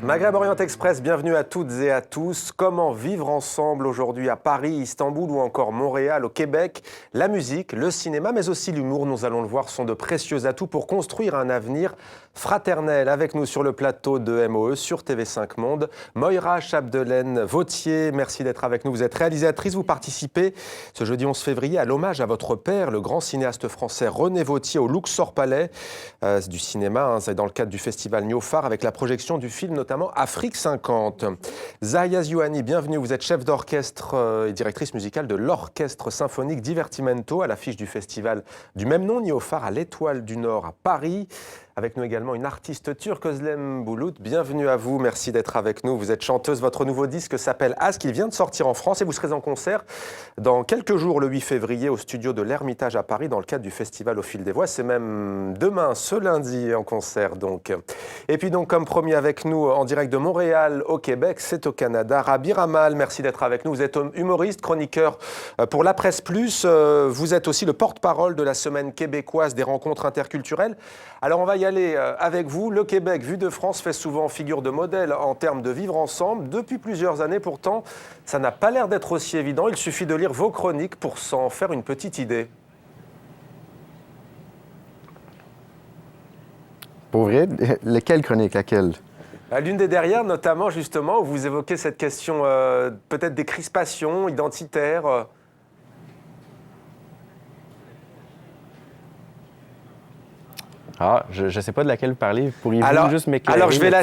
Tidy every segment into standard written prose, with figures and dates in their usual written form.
Maghreb Orient Express, bienvenue à toutes et à tous. Comment vivre ensemble aujourd'hui à Paris, Istanbul ou encore Montréal, au Québec? La musique, le cinéma, mais aussi l'humour, nous allons le voir, sont de précieux atouts pour construire un avenir fraternel. Avec nous sur le plateau de MOE sur TV5 Monde, Moira Chapdelaine Vautier, merci d'être avec nous. Vous êtes réalisatrice, vous participez ce jeudi 11 février à l'hommage à votre père, le grand cinéaste français René Vautier, au Luxor Palais du cinéma. C'est dans le cadre du festival Niofar avec la projection du film notamment Afrique 50. Zahia Ziouani, bienvenue. Vous êtes chef d'orchestre et directrice musicale de l'Orchestre Symphonique Divertimento à l'affiche du festival du même nom, Niofar, à l'Étoile du Nord à Paris. Avec nous également une artiste turque, Özlem Bulut. Bienvenue à vous, merci d'être avec nous. Vous êtes chanteuse, votre nouveau disque s'appelle Ask, il vient de sortir en France et vous serez en concert dans quelques jours, le 8 février, au studio de l'Ermitage à Paris, dans le cadre du festival Au Fil des Voix. C'est même demain, ce lundi, en concert donc. Et puis donc, comme promis avec nous, en direct de Montréal, au Québec, c'est au Canada, Rabih Ramal, merci d'être avec nous. Vous êtes humoriste, chroniqueur pour La Presse Plus. Vous êtes aussi le porte-parole de la Semaine québécoise des rencontres interculturelles. Alors on va y aller avec vous. Le Québec, vu de France, fait souvent figure de modèle en termes de vivre ensemble. Depuis plusieurs années, pourtant, ça n'a pas l'air d'être aussi évident. Il suffit de lire vos chroniques pour s'en faire une petite idée. Pour vrai, quelle chronique, laquelle? L'une des dernières, notamment, justement, où vous évoquez cette question peut-être des crispations identitaires. Ah, je ne sais pas de laquelle vous parlez. Pourriez-vous juste m'éclairer? Alors, je vais la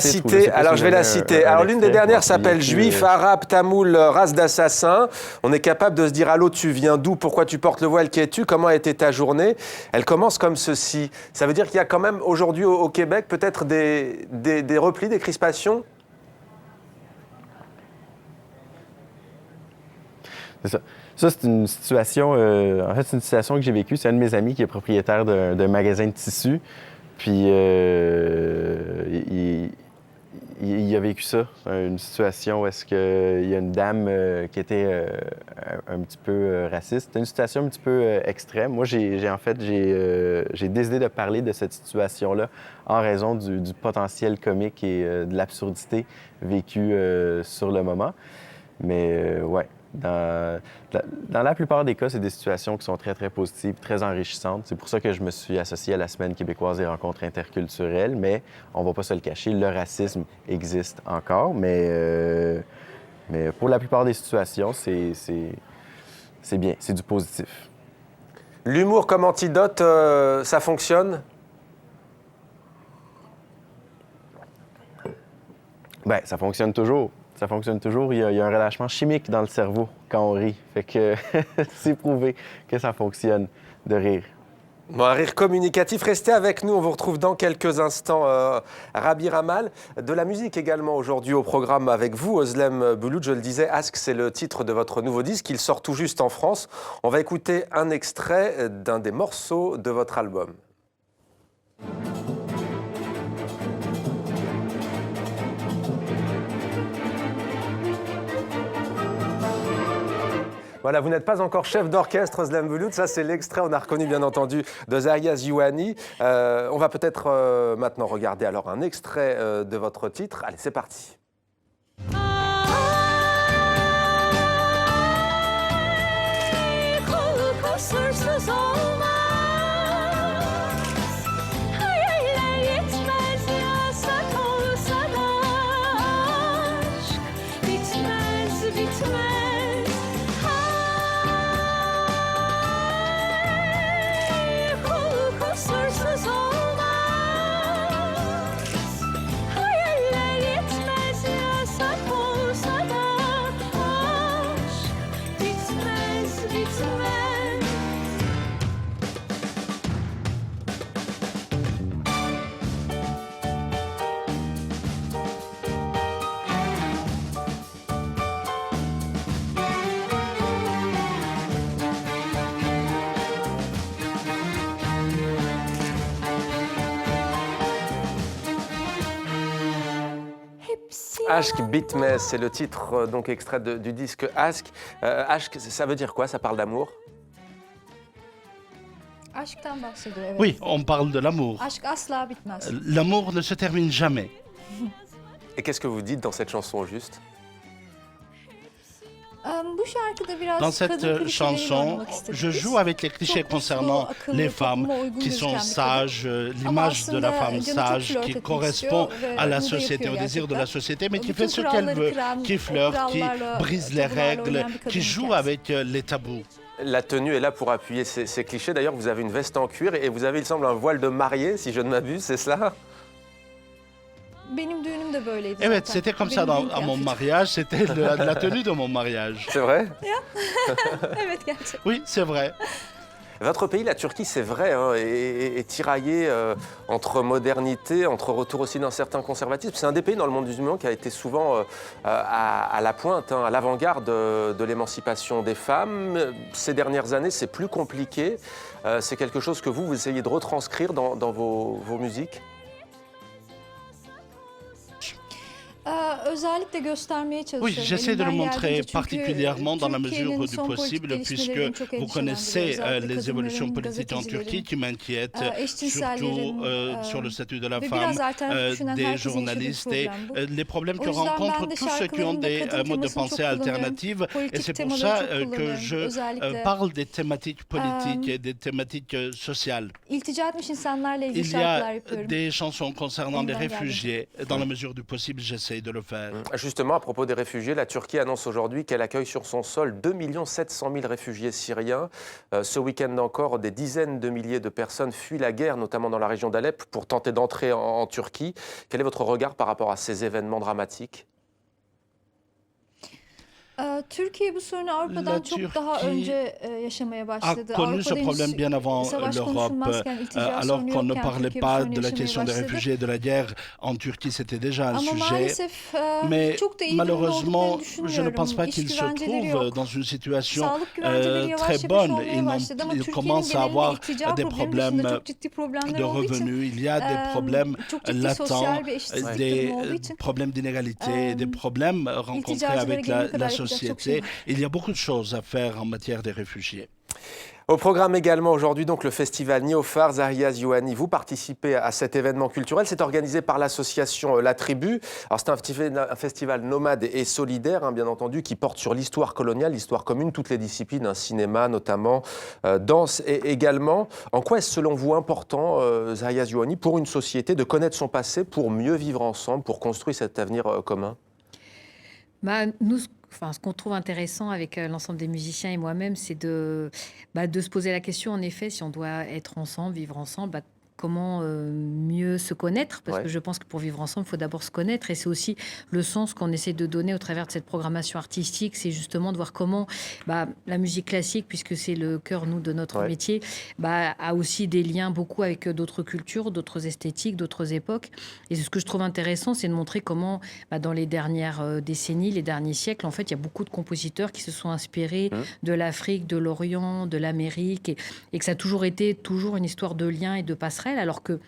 citer. Alors, l'une des dernières s'appelle « Juifs, Arabes, Tamouls, race d'assassins ». On est capable de se dire « Allô, tu viens d'où? Pourquoi tu portes le voile? Qui es-tu? Comment a été ta journée ?» Elle commence comme ceci. Ça veut dire qu'il y a quand même aujourd'hui au Québec peut-être des replis, des crispations? C'est ça. Ça, c'est une situation, c'est une situation que j'ai vécue. C'est un de mes amis qui est propriétaire d'un magasin de tissus. Puis, il a vécu ça, une situation où est-ce qu'il y a une dame qui était un petit peu raciste. C'était une situation un petit peu extrême. Moi, j'ai décidé de parler de cette situation-là en raison du potentiel comique et de l'absurdité vécue sur le moment. Mais, ouais. Dans la plupart des cas, c'est des situations qui sont très, très positives, très enrichissantes. C'est pour ça que je me suis associé à la Semaine québécoise des rencontres interculturelles, mais on ne va pas se le cacher, le racisme existe encore, mais pour la plupart des situations, c'est bien, c'est du positif. L'humour comme antidote, ça fonctionne? Bien, ça fonctionne toujours. Ça fonctionne toujours. Il y a un relâchement chimique dans le cerveau quand on rit. Fait que c'est prouvé que ça fonctionne de rire. Bon, un rire communicatif. Restez avec nous. On vous retrouve dans quelques instants. Rabih Ramal. De la musique également aujourd'hui au programme avec vous, Özlem Bulut. Je le disais, Ask, c'est le titre de votre nouveau disque. Il sort tout juste en France. On va écouter un extrait d'un des morceaux de votre album. Voilà, vous n'êtes pas encore chef d'orchestre, Özlem Bulut. Ça, c'est l'extrait, on a reconnu bien entendu, de Zahia Ziouani. On va peut-être maintenant regarder alors un extrait de votre titre. Allez, c'est parti. Aşk bitmez, c'est le titre donc extrait du disque Ask. Aşk, ça veut dire quoi? Ça parle d'amour? Aşktan bahsediyor, evet. Oui, on parle de l'amour. Aşk asla bitmez. L'amour ne se termine jamais. Et qu'est-ce que vous dites dans cette chanson au juste? Dans cette chanson, je joue avec les clichés concernant les femmes qui sont sages, l'image de la femme sage qui correspond à la société, au désir de la société, mais qui fait ce qu'elle veut, qui flirte, qui brise les règles, qui joue avec les tabous. La tenue est là pour appuyer ces clichés. D'ailleurs, vous avez une veste en cuir et vous avez, il semble, un voile de mariée, si je ne m'abuse, c'est cela? Evet, c'était comme ça à mon mariage, c'était la tenue de mon mariage. C'est vrai? Oui, c'est vrai. Votre pays, la Turquie, c'est vrai, hein, est tiraillé entre modernité, entre retour aussi d'un certain conservatisme. C'est un des pays dans le monde musulman qui a été souvent à la pointe, hein, à l'avant-garde de l'émancipation des femmes. Ces dernières années, c'est plus compliqué. C'est quelque chose que vous essayez de retranscrire dans vos musiques? Oui, j'essaie de le montrer particulièrement dans la mesure du possible, puisque vous connaissez les évolutions politiques en Turquie qui m'inquiètent, surtout sur le statut de la femme, des journalistes et les problèmes que rencontrent tous ceux qui ont des modes de pensée alternatifs. Et c'est pour ça que je parle des thématiques politiques et des thématiques sociales. Il y a des chansons concernant les réfugiés. Dans la mesure du possible, j'essaie de le faire. Justement, à propos des réfugiés, la Turquie annonce aujourd'hui qu'elle accueille sur son sol 2 700 000 réfugiés syriens. Ce week-end encore, des dizaines de milliers de personnes fuient la guerre, notamment dans la région d'Alep, pour tenter d'entrer en Turquie. Quel est votre regard par rapport à ces événements dramatiques? La Turquie a connu ce problème bien avant l'Europe, alors qu'on ne parlait pas de la question des réfugiés et de la guerre. En Turquie, c'était déjà un sujet. Mais malheureusement, je ne pense pas qu'ils se trouvent dans une situation très bonne. Ils commencent à avoir des problèmes de revenus, il y a des problèmes latents, des problèmes d'inégalité, des problèmes rencontrés avec la société. Il y a beaucoup de choses à faire en matière des réfugiés. Au programme également aujourd'hui, donc le festival Niofar Zahiya Ziouani. Vous participez à cet événement culturel. C'est organisé par l'association La Tribu. Alors c'est un festival nomade et solidaire, hein, bien entendu, qui porte sur l'histoire coloniale, l'histoire commune, toutes les disciplines, hein, cinéma notamment, danse et également. En quoi est-ce selon vous important, Zahiya Ziouani, pour une société de connaître son passé, pour mieux vivre ensemble, pour construire cet avenir commun? Nous, ce qu'on trouve intéressant avec l'ensemble des musiciens et moi-même, c'est de se poser la question, en effet, si on doit être ensemble, vivre ensemble, comment mieux se connaître, parce que je pense que pour vivre ensemble, il faut d'abord se connaître, et c'est aussi le sens qu'on essaie de donner au travers de cette programmation artistique, c'est justement de voir comment la musique classique, puisque c'est le cœur, nous, de notre métier, a aussi des liens beaucoup avec d'autres cultures, d'autres esthétiques, d'autres époques, et ce que je trouve intéressant, c'est de montrer comment, dans les dernières décennies, les derniers siècles, en fait, il y a beaucoup de compositeurs qui se sont inspirés de l'Afrique, de l'Orient, de l'Amérique, et que ça a toujours été une histoire de liens et de passerelles, alors que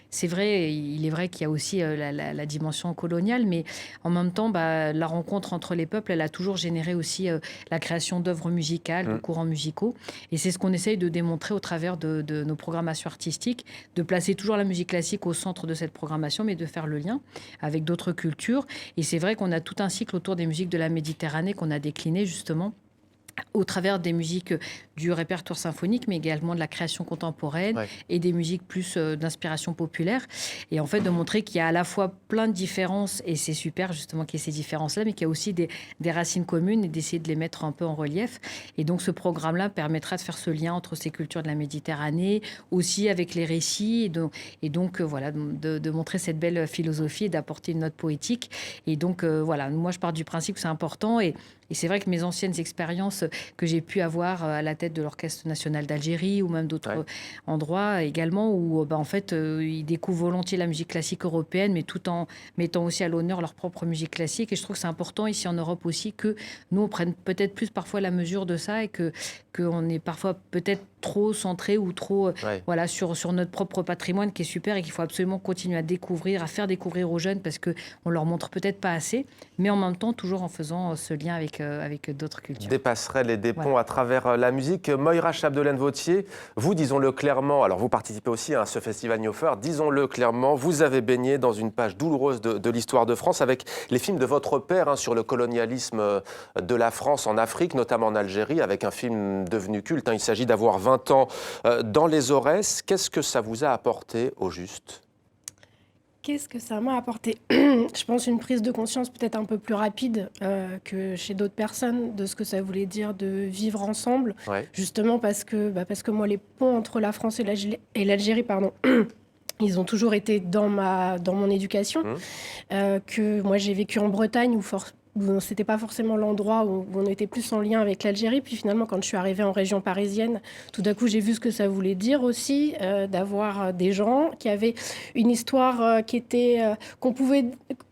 c'est vrai, il est vrai qu'il y a aussi la dimension coloniale, mais en même temps, la rencontre entre les peuples, elle a toujours généré aussi la création d'œuvres musicales, de courants musicaux. Et c'est ce qu'on essaye de démontrer au travers de nos programmations artistiques, de placer toujours la musique classique au centre de cette programmation, mais de faire le lien avec d'autres cultures. Et c'est vrai qu'on a tout un cycle autour des musiques de la Méditerranée qu'on a décliné justement au travers des musiques du répertoire symphonique, mais également de la création contemporaine et des musiques plus d'inspiration populaire. Et en fait, de montrer qu'il y a à la fois plein de différences, et c'est super justement qu'il y ait ces différences-là, mais qu'il y a aussi des racines communes et d'essayer de les mettre un peu en relief. Et donc, ce programme-là permettra de faire ce lien entre ces cultures de la Méditerranée, aussi avec les récits, et donc voilà, de montrer cette belle philosophie et d'apporter une note poétique. Et donc, voilà, moi, je pars du principe que c'est important, et c'est vrai que mes anciennes expériences que j'ai pu avoir à la tête de l'Orchestre national d'Algérie ou même d'autres endroits également, où en fait, ils découvrent volontiers la musique classique européenne, mais tout en mettant aussi à l'honneur leur propre musique classique. Et je trouve que c'est important ici en Europe aussi que nous, on prenne peut-être plus parfois la mesure de ça, et qu'on est parfois peut-être trop centré ou trop sur notre propre patrimoine, qui est super et qu'il faut absolument continuer à découvrir, à faire découvrir aux jeunes, parce qu'on leur montre peut-être pas assez, mais en même temps toujours en faisant ce lien avec d'autres cultures. Des passerelles passerelles et des ponts à travers la musique. Moira Chapdelaine-Vautier, vous, disons-le clairement, alors vous participez aussi à ce festival Neofer, disons-le clairement, vous avez baigné dans une page douloureuse de l'histoire de France avec les films de votre père sur le colonialisme de la France en Afrique, notamment en Algérie, avec un film devenu culte. Il s'agit d'avoir 20 ans dans les Aurès. Qu'est-ce que ça vous a apporté au juste ? Qu'est-ce que ça m'a apporté ? Je pense une prise de conscience peut-être un peu plus rapide que chez d'autres personnes de ce que ça voulait dire de vivre ensemble. Ouais. Justement parce que moi, les ponts entre la France et l'Algérie, ils ont toujours été dans mon éducation. Que moi, j'ai vécu en Bretagne où c'était pas forcément l'endroit où on était plus en lien avec l'Algérie. Puis finalement, quand je suis arrivée en région parisienne, tout d'un coup, j'ai vu ce que ça voulait dire aussi d'avoir des gens qui avaient une histoire qui était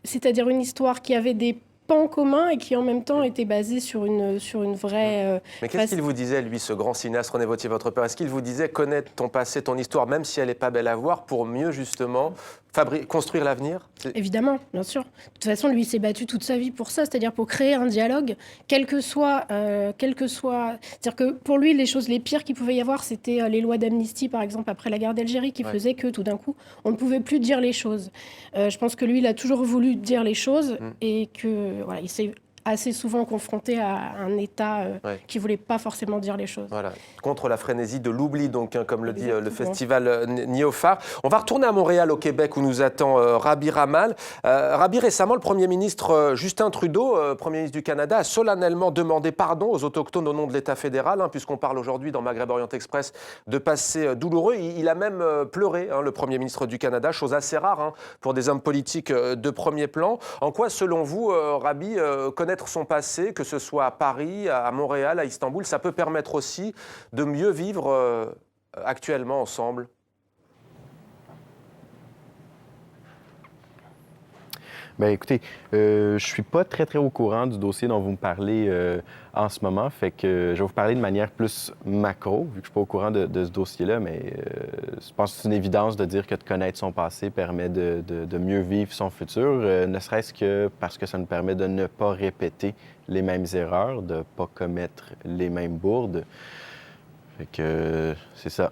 c'est-à-dire une histoire qui avait des pans communs et qui en même temps était basée sur une vraie... Mais qu'est-ce qu'il vous disait, lui, ce grand cinéaste René Vautier, votre père ? Est-ce qu'il vous disait connaître ton passé, ton histoire, même si elle n'est pas belle à voir, pour mieux justement construire l'avenir ? Évidemment, bien sûr. De toute façon, lui, il s'est battu toute sa vie pour ça, c'est-à-dire pour créer un dialogue, quel que soit... C'est-à-dire que pour lui, les choses les pires qu'il pouvait y avoir, c'était les lois d'amnistie, par exemple, après la guerre d'Algérie, qui faisaient que tout d'un coup, on ne pouvait plus dire les choses. Je pense que lui, il a toujours voulu dire les choses et que voilà, il s'est assez souvent confronté à un État qui ne voulait pas forcément dire les choses. Voilà. Contre la frénésie de l'oubli, donc, comme le dit le festival Neofer. On va retourner à Montréal, au Québec, où nous attend Rabi Ramal. Rabi, récemment, le Premier ministre Justin Trudeau, Premier ministre du Canada, a solennellement demandé pardon aux Autochtones au nom de l'État fédéral, puisqu'on parle aujourd'hui dans Maghreb Orient Express de passé douloureux. Il a même pleuré, le Premier ministre du Canada, chose assez rare pour des hommes politiques de premier plan. En quoi, selon vous, Rabi, connaître son passé, que ce soit à Paris, à Montréal, à Istanbul, ça peut permettre aussi de mieux vivre actuellement ensemble ? Bien, écoutez, je ne suis pas très au courant du dossier dont vous me parlez en ce moment. Fait que je vais vous parler de manière plus macro, vu que je ne suis pas au courant de ce dossier-là, mais je pense que c'est une évidence de dire que de connaître son passé permet de mieux vivre son futur, ne serait-ce que parce que ça nous permet de ne pas répéter les mêmes erreurs, de ne pas commettre les mêmes bourdes. Fait que c'est ça.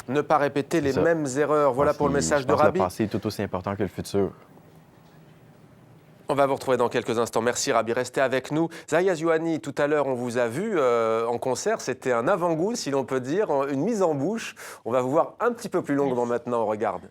Ne pas répéter les mêmes erreurs, voilà pour le message de Rabi. Le passé est tout aussi important que le futur. On va vous retrouver dans quelques instants. Merci Rabi, restez avec nous. Zahia Zouani, tout à l'heure, on vous a vu en concert. C'était un avant-goût, si l'on peut dire, une mise en bouche. On va vous voir un petit peu plus longuement maintenant. On regarde.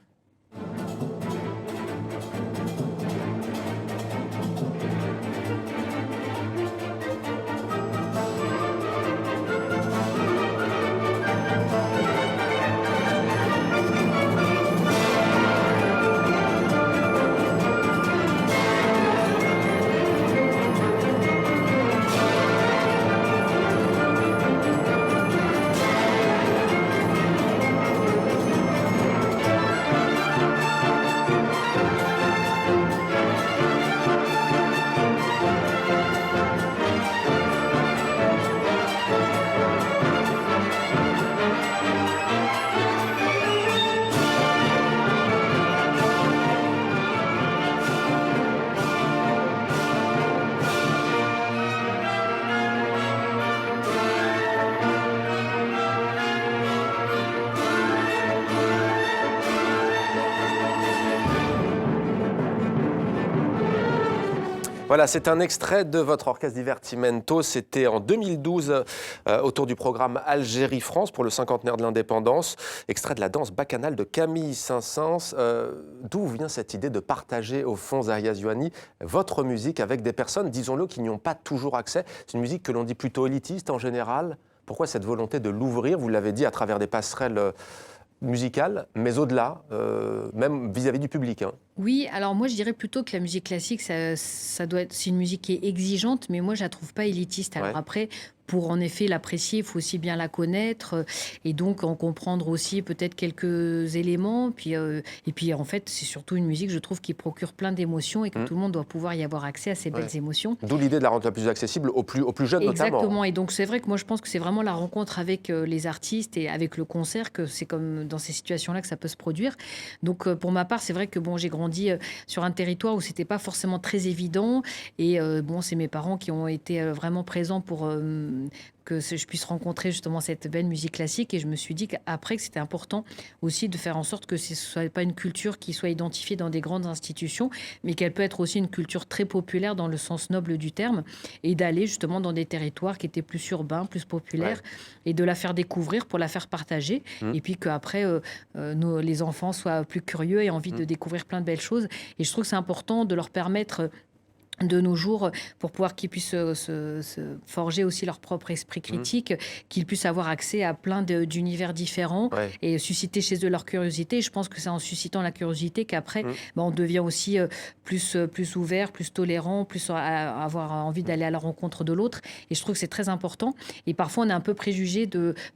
Voilà, c'est un extrait de votre orchestre Divertimento. C'était en 2012 autour du programme Algérie-France pour le cinquantenaire de l'indépendance. Extrait de la danse bacchanale de Camille Saint-Saëns. D'où vient cette idée de partager, au fond, Zahia Zouani, votre musique avec des personnes, disons-le, qui n'y ont pas toujours accès ? C'est une musique que l'on dit plutôt élitiste en général. Pourquoi cette volonté de l'ouvrir ? Vous l'avez dit, à travers des passerelles musicales, mais au-delà, même vis-à-vis du public. Oui, alors moi je dirais plutôt que la musique classique, ça doit être, c'est une musique qui est exigeante, mais moi je la trouve pas élitiste. Alors après, pour en effet l'apprécier, il faut aussi bien la connaître et donc en comprendre aussi peut-être quelques éléments. Et puis en fait, c'est surtout une musique, je trouve, qui procure plein d'émotions et que tout le monde doit pouvoir y avoir accès à ces belles émotions. D'où l'idée de la rendre la plus accessible aux plus jeunes notamment. Exactement, et donc c'est vrai que moi je pense que c'est vraiment la rencontre avec les artistes et avec le concert, que c'est comme dans ces situations-là que ça peut se produire. Donc pour ma part, c'est vrai que bon, j'ai grandi grandi sur un territoire où c'était pas forcément très évident. Et bon, c'est mes parents qui ont été vraiment présents pour que je puisse rencontrer justement cette belle musique classique. Et je me suis dit qu'après, que c'était important aussi de faire en sorte que ce ne soit pas une culture qui soit identifiée dans des grandes institutions, mais qu'elle peut être aussi une culture très populaire dans le sens noble du terme, et d'aller justement dans des territoires qui étaient plus urbains, plus populaires, et de la faire découvrir pour la faire partager. Et puis qu'après, les enfants soient plus curieux et envie de découvrir plein de belles choses. Et je trouve que c'est important de leur permettre de nos jours, pour pouvoir qu'ils puissent se forger aussi leur propre esprit critique, qu'ils puissent avoir accès à plein d'univers différents et susciter chez eux leur curiosité. Et je pense que c'est en suscitant la curiosité qu'après, on devient aussi plus ouvert, plus tolérant, plus avoir envie d'aller à la rencontre de l'autre. Et je trouve que c'est très important. Et parfois, on est un peu préjugé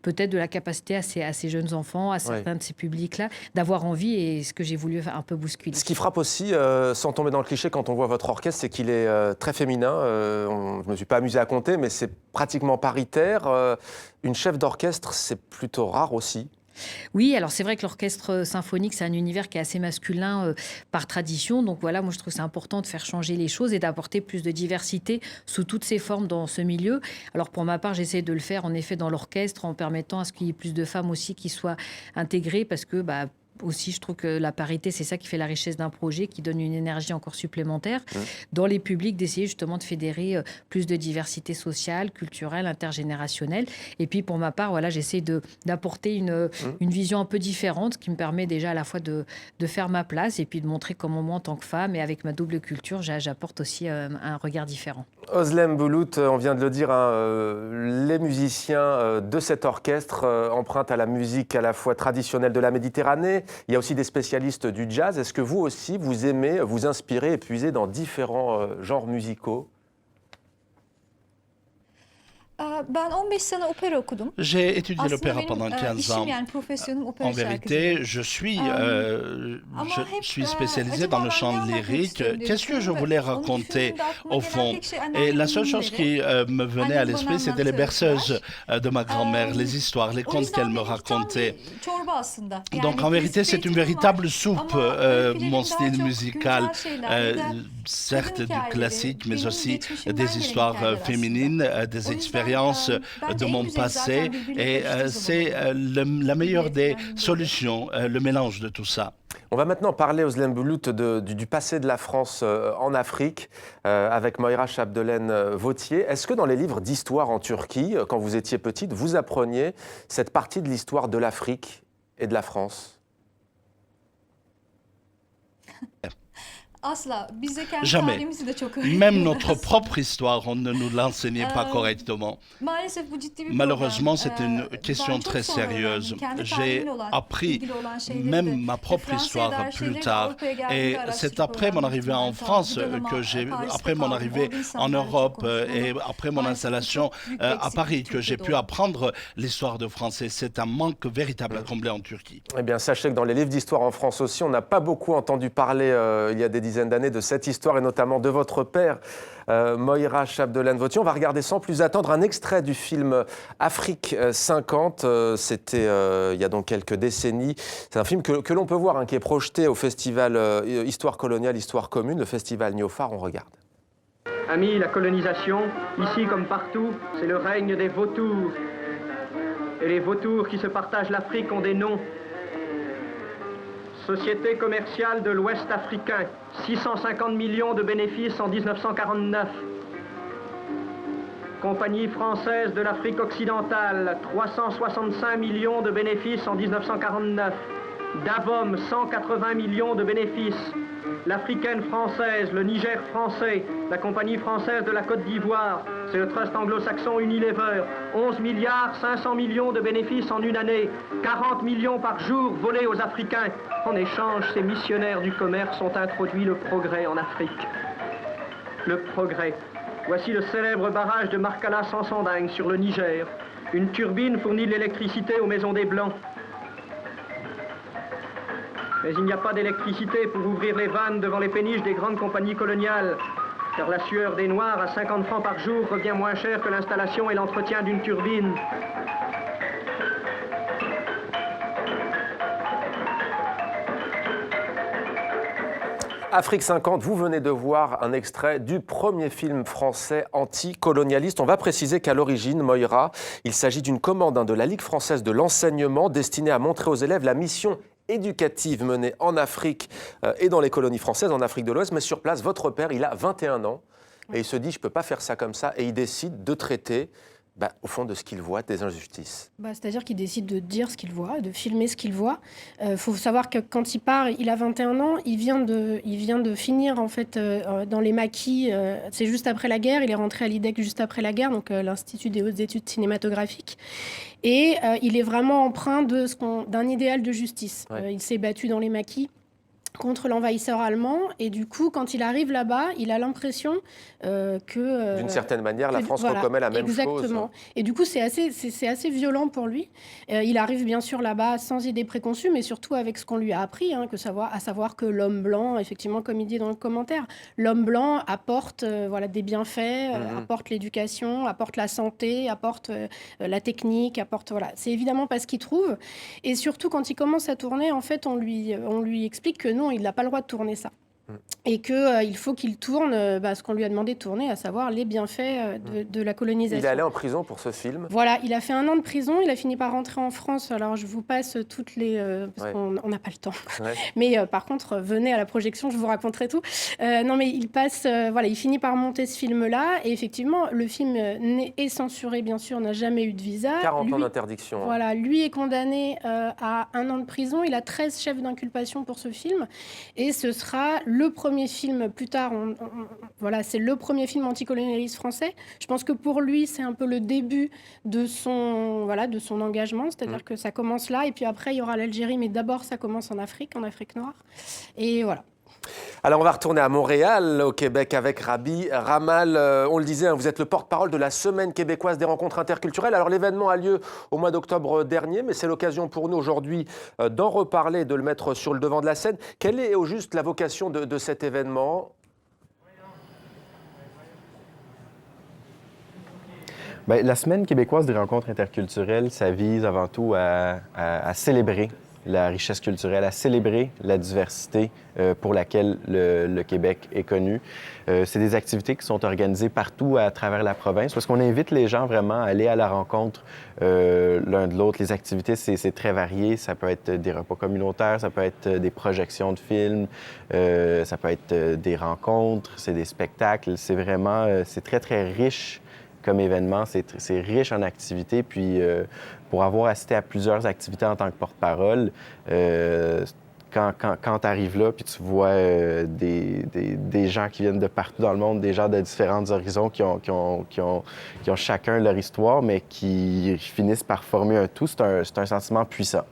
peut-être de la capacité à ces jeunes enfants, à certains de ces publics-là, d'avoir envie, et ce que j'ai voulu un peu bousculer. Ce qui frappe aussi, sans tomber dans le cliché, quand on voit votre orchestre, c'est qu'il est très féminin. Je ne me suis pas amusé à compter, mais c'est pratiquement paritaire. Une chef d'orchestre, c'est plutôt rare aussi. Oui, alors c'est vrai que l'orchestre symphonique, c'est un univers qui est assez masculin par tradition. Donc voilà, moi je trouve que c'est important de faire changer les choses et d'apporter plus de diversité sous toutes ses formes dans ce milieu. Alors pour ma part, j'essaie de le faire en effet dans l'orchestre, en permettant à ce qu'il y ait plus de femmes aussi qui soient intégrées, parce que aussi, je trouve que la parité, c'est ça qui fait la richesse d'un projet, qui donne une énergie encore supplémentaire. Dans les publics, d'essayer justement de fédérer plus de diversité sociale, culturelle, intergénérationnelle. Et puis, pour ma part, voilà, j'essaie d'apporter une vision un peu différente, qui me permet déjà à la fois de faire ma place et puis de montrer comment moi, en tant que femme, et avec ma double culture, j'apporte aussi un regard différent. Özlem Bulut, on vient de le dire, les musiciens de cet orchestre empruntent à la musique à la fois traditionnelle de la Méditerranée. Il y a aussi des spécialistes du jazz. Est-ce que vous aussi, vous aimez vous inspirer et puiser dans différents genres musicaux ? J'ai étudié l'opéra pendant 15 ans. En vérité, je suis spécialisé dans le chant lyrique. Qu'est-ce que je voulais raconter au fond? Et la seule chose qui me venait à l'esprit, c'était les berceuses de ma grand-mère, les histoires, les contes qu'elle me racontait. Donc en vérité, c'est une véritable soupe, mon style musical. Certes du classique, mais aussi des histoires féminines, des expériences de mon passé, et c'est la meilleure des solutions, le mélange de tout ça. On va maintenant parler, Özlem Bulut, du passé de la France en Afrique, avec Moira Chapdelaine-Vauthier. Est-ce que dans les livres d'histoire en Turquie, quand vous étiez petite, vous appreniez cette partie de l'histoire de l'Afrique et de la France ? Jamais. Même notre propre histoire, on ne nous l'enseignait pas correctement. Malheureusement, c'est une question très sérieuse. J'ai appris même ma propre histoire plus tard. Et c'est après mon arrivée en France, après mon arrivée en Europe et après mon installation à Paris, que j'ai pu apprendre l'histoire de France. Et c'est un manque véritable à combler en Turquie. Eh bien, sachez que dans les livres d'histoire en France aussi, on n'a pas beaucoup entendu parler il y a des dizaines d'années de cette histoire, et notamment de votre père, Moira Chapdelaine-Vauthier. On va regarder sans plus attendre un extrait du film Afrique 50. C'était il y a donc quelques décennies. C'est un film que l'on peut voir, qui est projeté au festival Histoire coloniale, Histoire commune, le festival Niofar. On regarde. Amis, la colonisation, ici comme partout, c'est le règne des vautours. Et les vautours qui se partagent l'Afrique ont des noms. Société commerciale de l'Ouest africain, 650 millions de bénéfices en 1949. Compagnie française de l'Afrique occidentale, 365 millions de bénéfices en 1949. Davom, 180 millions de bénéfices. L'Africaine française, le Niger français, la Compagnie française de la Côte d'Ivoire, c'est le trust anglo-saxon Unilever, 11 milliards 500 millions de bénéfices en une année, 40 millions par jour volés aux Africains. En échange, ces missionnaires du commerce ont introduit le progrès en Afrique. Le progrès. Voici le célèbre barrage de Markala-Sansanding sur le Niger. Une turbine fournit de l'électricité aux maisons des Blancs. Mais il n'y a pas d'électricité pour ouvrir les vannes devant les péniches des grandes compagnies coloniales, car la sueur des Noirs à 50 francs par jour revient moins cher que l'installation et l'entretien d'une turbine. Afrique 50, vous venez de voir un extrait du premier film français anticolonialiste. On va préciser qu'à l'origine, Moira, il s'agit d'une commande de la Ligue française de l'enseignement destinée à montrer aux élèves la mission éducative menée en Afrique et dans les colonies françaises, en Afrique de l'Ouest. Mais sur place, votre père, il a 21 ans et il se dit « je ne peux pas faire ça comme ça » et il décide de traiter au fond de ce qu'il voit, des injustices. C'est-à-dire qu'il décide de dire ce qu'il voit, de filmer ce qu'il voit. Faut savoir que quand il part, il a 21 ans, il vient de finir en fait dans les maquis, c'est juste après la guerre, il est rentré à l'IDEC juste après la guerre, donc l'Institut des hautes études cinématographiques. Et il est vraiment empreint d'un idéal de justice. Ouais. Il s'est battu dans les maquis contre l'envahisseur allemand. Et du coup, quand il arrive là-bas, il a l'impression que... D'une certaine manière, la France recommet la même chose. Exactement. Et du coup, c'est assez violent pour lui. Il arrive bien sûr là-bas sans idée préconçue, mais surtout avec ce qu'on lui a appris, à savoir que l'homme blanc, effectivement, comme il dit dans le commentaire, l'homme blanc apporte des bienfaits, apporte l'éducation, apporte la santé, apporte la technique, apporte... C'est évidemment pas ce qu'il trouve. Et surtout, quand il commence à tourner, en fait, on lui explique que non, il n'a pas le droit de tourner ça. Et qu'il faut qu'il tourne ce qu'on lui a demandé de tourner, à savoir les bienfaits de la colonisation. Il est allé en prison pour ce film. Voilà, il a fait 1 an de prison, il a fini par rentrer en France. Alors je vous passe toutes les... parce qu'on n'a pas le temps. Ouais. Mais par contre, venez à la projection, je vous raconterai tout. Non mais il passe... il finit par monter ce film-là. Et effectivement, le film est censuré, bien sûr, n'a jamais eu de visa. 40 ans d'interdiction. Voilà, lui est condamné à 1 an de prison. Il a 13 chefs d'inculpation pour ce film. Et ce sera le premier film, plus tard, c'est le premier film anticolonialiste français. Je pense que pour lui, c'est un peu le début de son engagement, c'est-à-dire que ça commence là, et puis après, il y aura l'Algérie, mais d'abord, ça commence en Afrique noire. Et voilà. Alors, on va retourner à Montréal, au Québec, avec Rabi Ramal. On le disait, vous êtes le porte-parole de la Semaine québécoise des rencontres interculturelles. Alors, l'événement a lieu au mois d'octobre dernier, mais c'est l'occasion pour nous aujourd'hui d'en reparler, de le mettre sur le devant de la scène. Quelle est au juste la vocation de cet événement ? La Semaine québécoise des rencontres interculturelles, ça vise avant tout à célébrer la richesse culturelle, à célébrer la diversité pour laquelle le Québec est connu. C'est des activités qui sont organisées partout à travers la province parce qu'on invite les gens vraiment à aller à la rencontre l'un de l'autre. Les activités, c'est très varié. Ça peut être des repas communautaires, ça peut être des projections de films, ça peut être des rencontres, c'est des spectacles. C'est vraiment, c'est très, très riche comme événement. C'est riche en activités. Puis pour avoir assisté à plusieurs activités en tant que porte-parole, quand tu arrives là, puis tu vois des gens qui viennent de partout dans le monde, des gens de différents horizons qui ont chacun leur histoire, mais qui finissent par former un tout, c'est un sentiment puissant.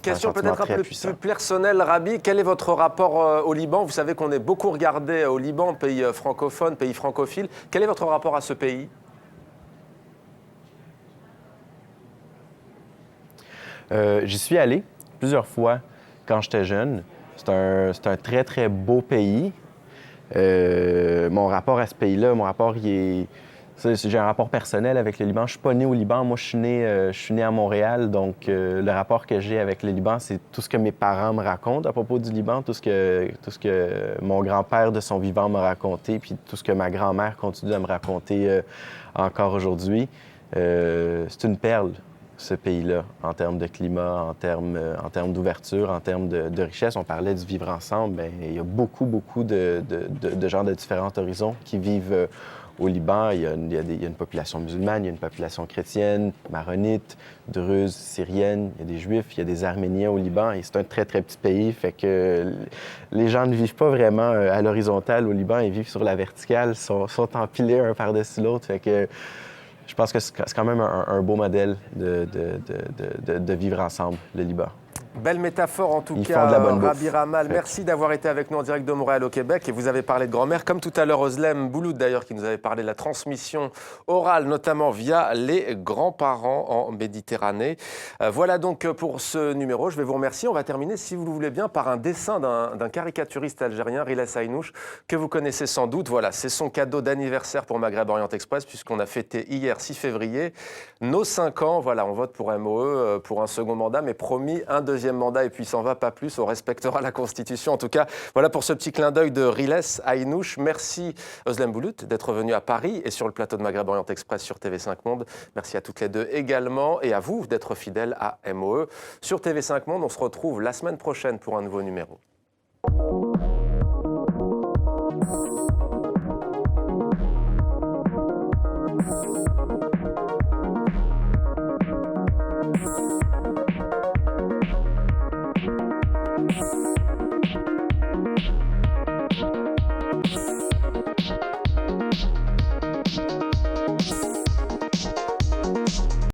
Question peut-être un peu plus personnelle, Rabi. Quel est votre rapport au Liban ? Vous savez qu'on est beaucoup regardé au Liban, pays francophone, pays francophile. Quel est votre rapport à ce pays ? J'y suis allé plusieurs fois quand j'étais jeune. C'est un très, très beau pays. Mon rapport à ce pays-là, j'ai un rapport personnel avec le Liban. Je ne suis pas né au Liban. Moi, je suis né à Montréal. Donc, le rapport que j'ai avec le Liban, c'est tout ce que mes parents me racontent à propos du Liban, tout ce que mon grand-père de son vivant m'a raconté, puis tout ce que ma grand-mère continue de me raconter encore aujourd'hui. C'est une perle, ce pays-là, en termes de climat, en termes d'ouverture, en termes de richesse. On parlait du vivre ensemble. Bien, il y a beaucoup de gens de différents horizons qui vivent au Liban. Il y a une population musulmane, il y a une population chrétienne, maronite, druze, syrienne, il y a des Juifs, il y a des Arméniens au Liban. Et c'est un très, très petit pays, fait que les gens ne vivent pas vraiment à l'horizontale au Liban, ils vivent sur la verticale, sont empilés un par-dessus l'autre, fait que je pense que c'est quand même un beau modèle de vivre ensemble, le Liban. Belle métaphore en tout cas, Rabi Ramal. Merci d'avoir été avec nous en direct de Montréal au Québec. Et vous avez parlé de grand-mère, comme tout à l'heure Özlem Bouloud d'ailleurs, qui nous avait parlé de la transmission orale, notamment via les grands-parents en Méditerranée. Voilà donc pour ce numéro. Je vais vous remercier. On va terminer, si vous le voulez bien, par un dessin d'un caricaturiste algérien, Riles Aynouch, que vous connaissez sans doute. Voilà, c'est son cadeau d'anniversaire pour Maghreb Orient Express, puisqu'on a fêté hier, 6 février, nos 5 ans. Voilà, on vote pour MOE pour un second mandat, mais promis un deuxième deuxième mandat et puis il s'en va, pas plus. On respectera la Constitution. En tout cas, voilà pour ce petit clin d'œil de Riles Aynouch. Merci Özlem Bulut d'être venu à Paris et sur le plateau de Maghreb Orient Express sur TV5 Monde. Merci à toutes les deux également et à vous d'être fidèles à MOE. Sur TV5 Monde, on se retrouve la semaine prochaine pour un nouveau numéro.